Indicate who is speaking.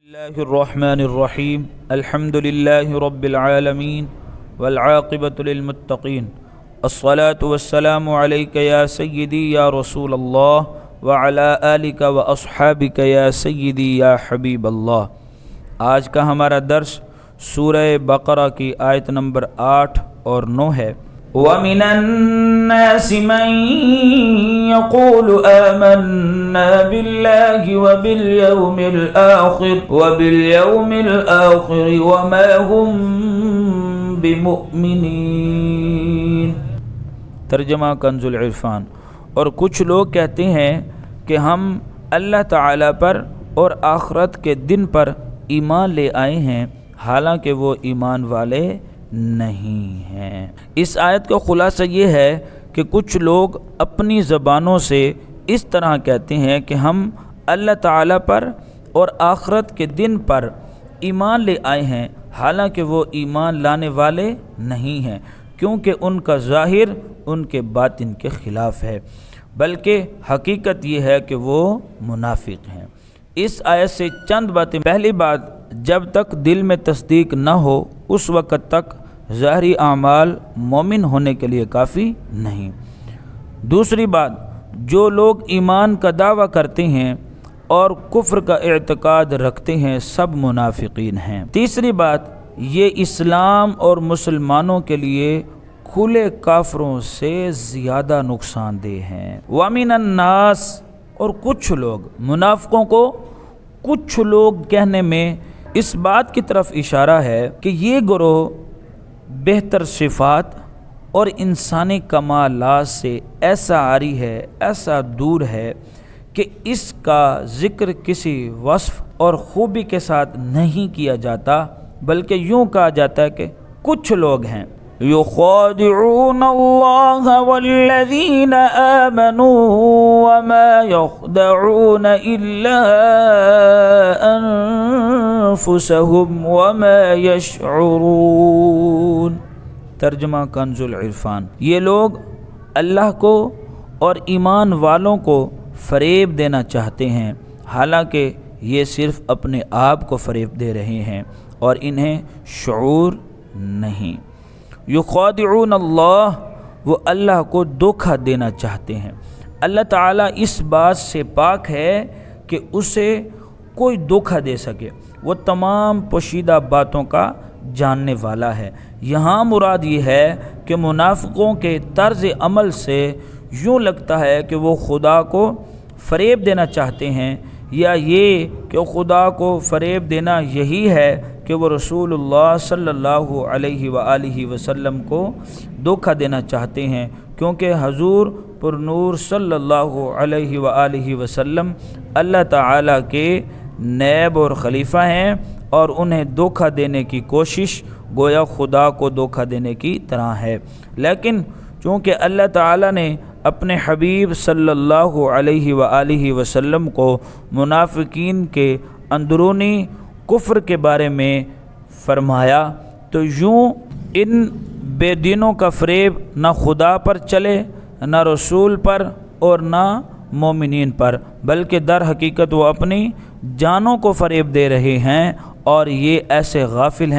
Speaker 1: الله الرحمن الرحيم الحمد لله رب العالمين والعاقبة للمتقين الصلاة والسلام عليك يا سيدي يا رسول الله وعلى آلك وأصحابك يا سيدي يا حبيب الله۔ آج کا ہمارا درس سورہ بقرہ کی آیت نمبر 8 اور 9 ہے۔ وَمِنَ النَّاسِ مَن يَقُولُ آمَنَّا بِاللَّهِ وَبِالْيَوْمِ الْآخِرِ وَمَا هُمْ بِمُؤْمِنِينَ۔ ترجمہ کنز العرفان۔ اور کچھ لوگ کہتے ہیں کہ ہم اللہ تعالیٰ پر اور آخرت کے دن پر ایمان لے آئے ہیں، حالانکہ وہ ایمان والے نہیں ہیں۔ اس آیت کا خلاصہ یہ ہے کہ کچھ لوگ اپنی زبانوں سے اس طرح کہتے ہیں کہ ہم اللہ تعالیٰ پر اور آخرت کے دن پر ایمان لے آئے ہیں، حالانکہ وہ ایمان لانے والے نہیں ہیں، کیونکہ ان کا ظاہر ان کے باطن کے خلاف ہے، بلکہ حقیقت یہ ہے کہ وہ منافق ہیں۔ اس آیت سے چند باتیں۔ پہلی بات، جب تک دل میں تصدیق نہ ہو اس وقت تک ظاہری اعمال مومن ہونے کے لیے کافی نہیں۔ دوسری بات، جو لوگ ایمان کا دعویٰ کرتے ہیں اور کفر کا اعتقاد رکھتے ہیں سب منافقین ہیں۔ تیسری بات، یہ اسلام اور مسلمانوں کے لیے کھلے کافروں سے زیادہ نقصان دہ ہیں۔ وَمِنَ النَّاسِ، اور کچھ لوگ، منافقوں کو کچھ لوگ کہنے میں اس بات کی طرف اشارہ ہے کہ یہ گروہ بہتر صفات اور انسانی کمالات سے ایسا عاری ہے، ایسا دور ہے کہ اس کا ذکر کسی وصف اور خوبی کے ساتھ نہیں کیا جاتا، بلکہ یوں کہا جاتا ہے کہ کچھ لوگ ہیں يخادعون الله والذين آمنوا وما يخدعون إلا أنفسهم وما يشعرون۔ ترجمہ کنز العرفان۔ یہ لوگ اللہ کو اور ایمان والوں کو فریب دینا چاہتے ہیں، حالانکہ یہ صرف اپنے آپ کو فریب دے رہے ہیں اور انہیں شعور نہیں۔ یخادعون اللہ، وہ اللہ کو دھوکہ دینا چاہتے ہیں۔ اللہ تعالیٰ اس بات سے پاک ہے کہ اسے کوئی دھوکہ دے سکے، وہ تمام پوشیدہ باتوں کا جاننے والا ہے۔ یہاں مراد یہ ہے کہ منافقوں کے طرز عمل سے یوں لگتا ہے کہ وہ خدا کو فریب دینا چاہتے ہیں، یا یہ کہ خدا کو فریب دینا یہی ہے کہ وہ رسول اللہ صلی اللہ علیہ وآلہ وسلم کو دھوکہ دینا چاہتے ہیں، کیونکہ حضور پر نور صلی اللہ علیہ وآلہ وسلم اللہ تعالیٰ کے نائب اور خلیفہ ہیں، اور انہیں دھوکہ دینے کی کوشش گویا خدا کو دھوکہ دینے کی طرح ہے۔ لیکن چونکہ اللہ تعالیٰ نے اپنے حبیب صلی اللہ علیہ وآلہ وسلم کو منافقین کے اندرونی کفر کے بارے میں فرمایا، تو یوں ان بے دینوں کا فریب نہ خدا پر چلے، نہ رسول پر اور نہ مومنین پر، بلکہ در حقیقت وہ اپنی جانوں کو فریب دے رہے ہیں، اور یہ ایسے غافل ہیں